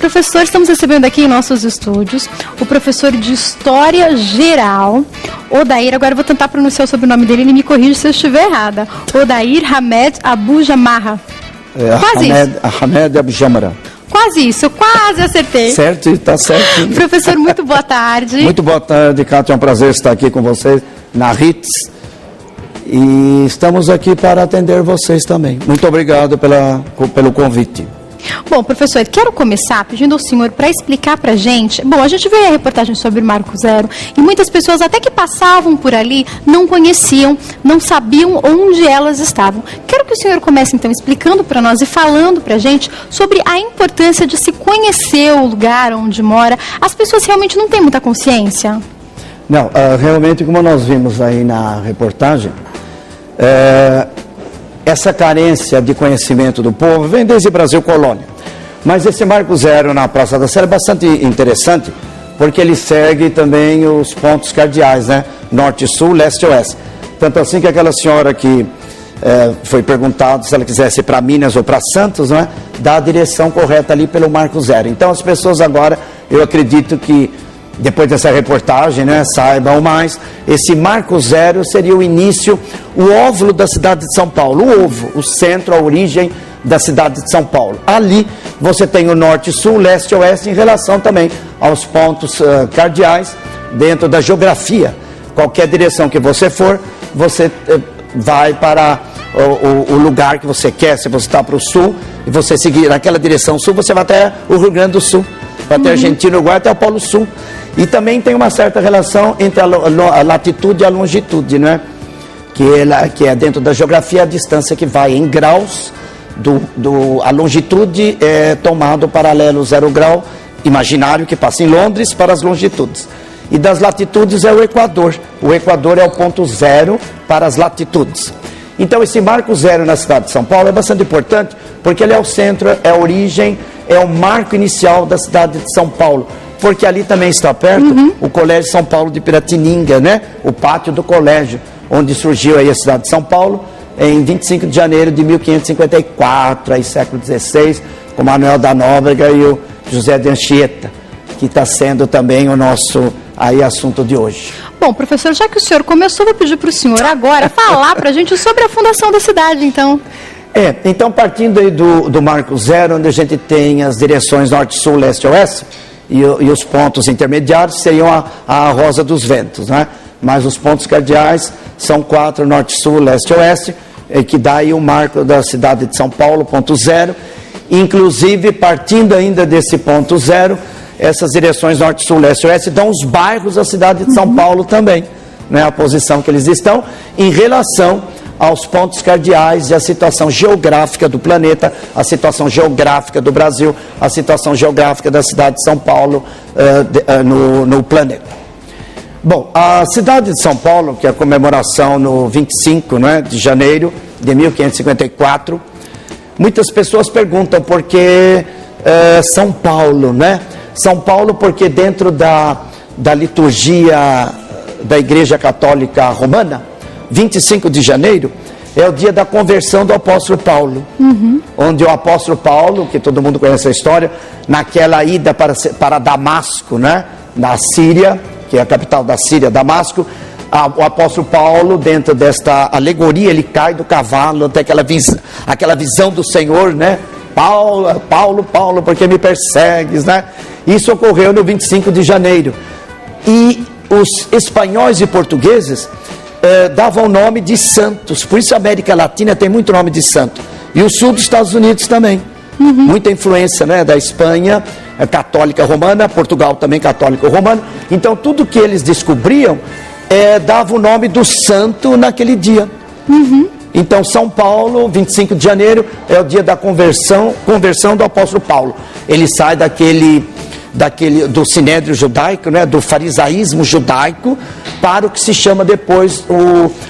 Professor, estamos recebendo aqui em nossos estúdios o professor de História Geral, Odair, agora eu vou tentar pronunciar o sobrenome dele, ele me corrige se eu estiver errada, Odair Hamed Abu Jamara. Quase Hamed Abu Jamara. Quase isso, eu quase acertei. Certo, está certo. Professor, muito boa tarde. Muito boa tarde, Cátia, é um prazer estar aqui com vocês na RITS. E estamos aqui para atender vocês também. Muito obrigado pelo convite. Bom, professor, quero começar pedindo ao senhor para explicar para a gente. Bom, a gente vê a reportagem sobre o Marco Zero e muitas pessoas até que passavam por ali não conheciam, não sabiam onde elas estavam. Quero que o senhor comece então explicando para nós e falando para a gente sobre a importância de se conhecer o lugar onde mora. As pessoas realmente não têm muita consciência? Não, realmente, como nós vimos aí na reportagem, essa carência de conhecimento do povo vem desde Brasil Colônia. Mas esse Marco Zero na Praça da Sé é bastante interessante, porque ele segue também os pontos cardeais, né? Norte, Sul, Leste e Oeste. Tanto assim que aquela senhora que foi perguntado se ela quisesse ir para Minas ou para Santos, né? Dá a direção correta ali pelo Marco Zero. Então as pessoas agora, eu acredito que depois dessa reportagem, né, saibam mais, esse Marco Zero seria o início, o óvulo da cidade de São Paulo, o ovo, o centro, a origem da cidade de São Paulo. Ali você tem o norte, sul, leste e oeste em relação também aos pontos cardeais dentro da geografia. Qualquer direção que você for, você vai para o lugar que você quer. Se você está para o sul e você seguir naquela direção sul, você vai até o Rio Grande do Sul, vai até a Argentina, Uruguai, até o Polo Sul. E também tem uma certa relação entre a latitude e a longitude, né? Que é dentro da geografia a distância que vai em graus, a longitude é tomado paralelo 0 grau imaginário que passa em Londres para as longitudes. E das latitudes é o Equador. O Equador é o ponto zero para as latitudes. Então esse Marco Zero na cidade de São Paulo é bastante importante, porque ele é o centro, é a origem, é o marco inicial da cidade de São Paulo. Porque ali também está perto o Colégio São Paulo de Piratininga, né? O pátio do colégio, onde surgiu aí a cidade de São Paulo, em 25 de janeiro de 1554, aí século XVI, com Manuel da Nóbrega e o José de Anchieta, que está sendo também o nosso aí assunto de hoje. Bom, professor, já que o senhor começou, vou pedir para o senhor agora falar para a gente sobre a fundação da cidade, então. Então partindo aí do Marco Zero, onde a gente tem as direções norte, sul, leste e oeste, e os pontos intermediários seriam a Rosa dos Ventos, né? Mas os pontos cardeais são 4, norte, sul, leste e oeste, que dá aí o marco da cidade de São Paulo, ponto zero. Inclusive, partindo ainda desse ponto zero, essas direções norte, sul, leste e oeste dão os bairros da cidade de São Paulo também, né? A posição que eles estão em relação aos pontos cardeais e a situação geográfica do planeta, a situação geográfica do Brasil, a situação geográfica da cidade de São Paulo no planeta. Bom, a cidade de São Paulo, que é a comemoração no 25, né, de janeiro de 1554, muitas pessoas perguntam por que São Paulo, né? São Paulo porque dentro da liturgia da Igreja Católica Romana, 25 de janeiro é o dia da conversão do apóstolo Paulo, onde o apóstolo Paulo, que todo mundo conhece a história, naquela ida para Damasco, né, na Síria, que é a capital da Síria, Damasco, o apóstolo Paulo, dentro desta alegoria, ele cai do cavalo, até aquela visão do Senhor, né? Paulo, Paulo, Paulo, por que me persegues, né? Isso ocorreu no 25 de janeiro. E os espanhóis e portugueses davam o nome de santos, por isso a América Latina tem muito nome de santo, e o sul dos Estados Unidos também, muita influência, né, da Espanha, católica romana, Portugal também católico romano, então tudo que eles descobriam dava o nome do santo naquele dia. Então São Paulo, 25 de janeiro, é o dia da conversão do apóstolo Paulo. Ele sai do sinédrio judaico, né, do farisaísmo judaico, para o que se chama depois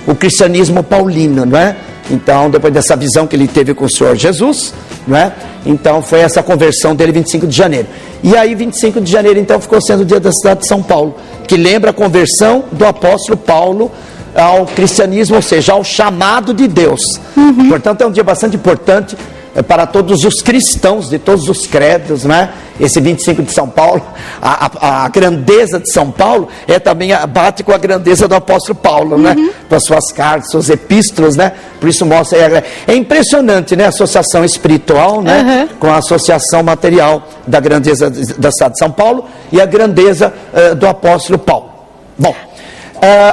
o cristianismo paulino, não é? Então, depois dessa visão que ele teve com o Senhor Jesus, não é? Então, foi essa conversão dele 25 de janeiro. E aí, 25 de janeiro, então, ficou sendo o dia da cidade de São Paulo, que lembra a conversão do apóstolo Paulo ao cristianismo, ou seja, ao chamado de Deus. Portanto, é um dia bastante importante para todos os cristãos de todos os credos, né? Esse 25 de São Paulo, a grandeza de São Paulo também bate com a grandeza do apóstolo Paulo, né? Com as suas cartas, suas epístolas, né? Por isso mostra, é impressionante, né? A associação espiritual, né? Com a associação material da grandeza da cidade de São Paulo e a grandeza do apóstolo Paulo. Bom,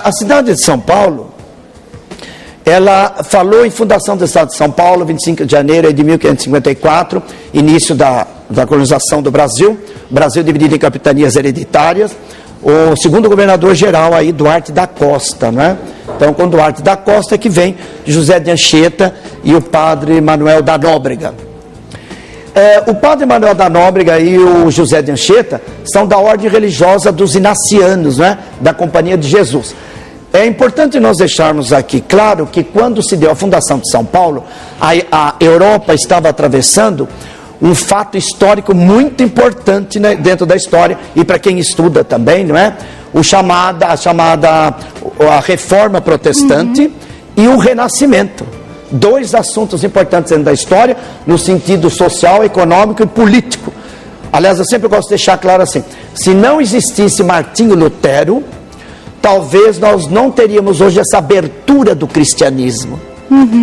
a cidade de São Paulo, ela falou em fundação do Estado de São Paulo, 25 de janeiro de 1554, início da colonização do Brasil, Brasil dividido em capitanias hereditárias, o segundo governador geral aí, Duarte da Costa, né? Então, com Duarte da Costa que vem José de Anchieta e o padre Manuel da Nóbrega. O padre Manuel da Nóbrega e o José de Anchieta são da ordem religiosa dos Inacianos, né? Da Companhia de Jesus. É importante nós deixarmos aqui claro que quando se deu a fundação de São Paulo, a Europa estava atravessando um fato histórico muito importante, né, dentro da história, e para quem estuda também, não é? A Reforma Protestante e o Renascimento. Dois assuntos importantes dentro da história, no sentido social, econômico e político. Aliás, eu sempre gosto de deixar claro assim, se não existisse Martinho Lutero, talvez nós não teríamos hoje essa abertura do cristianismo.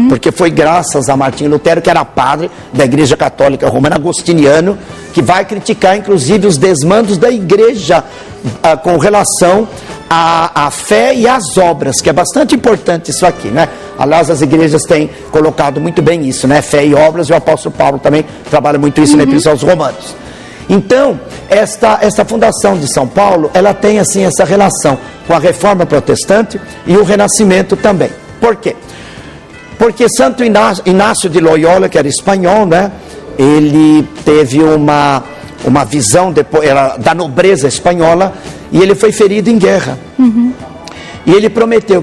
Porque foi graças a Martinho Lutero, que era padre da Igreja Católica Romana, agostiniano, que vai criticar inclusive os desmandos da igreja com relação à fé e às obras, que é bastante importante isso aqui, né? Aliás, as igrejas têm colocado muito bem isso, né? Fé e obras, e o apóstolo Paulo também trabalha muito isso na Epístola aos Romanos. Então, esta fundação de São Paulo, ela tem assim essa relação com a Reforma Protestante e o Renascimento também. Por quê? Porque Santo Inácio de Loyola, que era espanhol, né? Ele teve uma visão depois, da nobreza espanhola, e ele foi ferido em guerra. E ele prometeu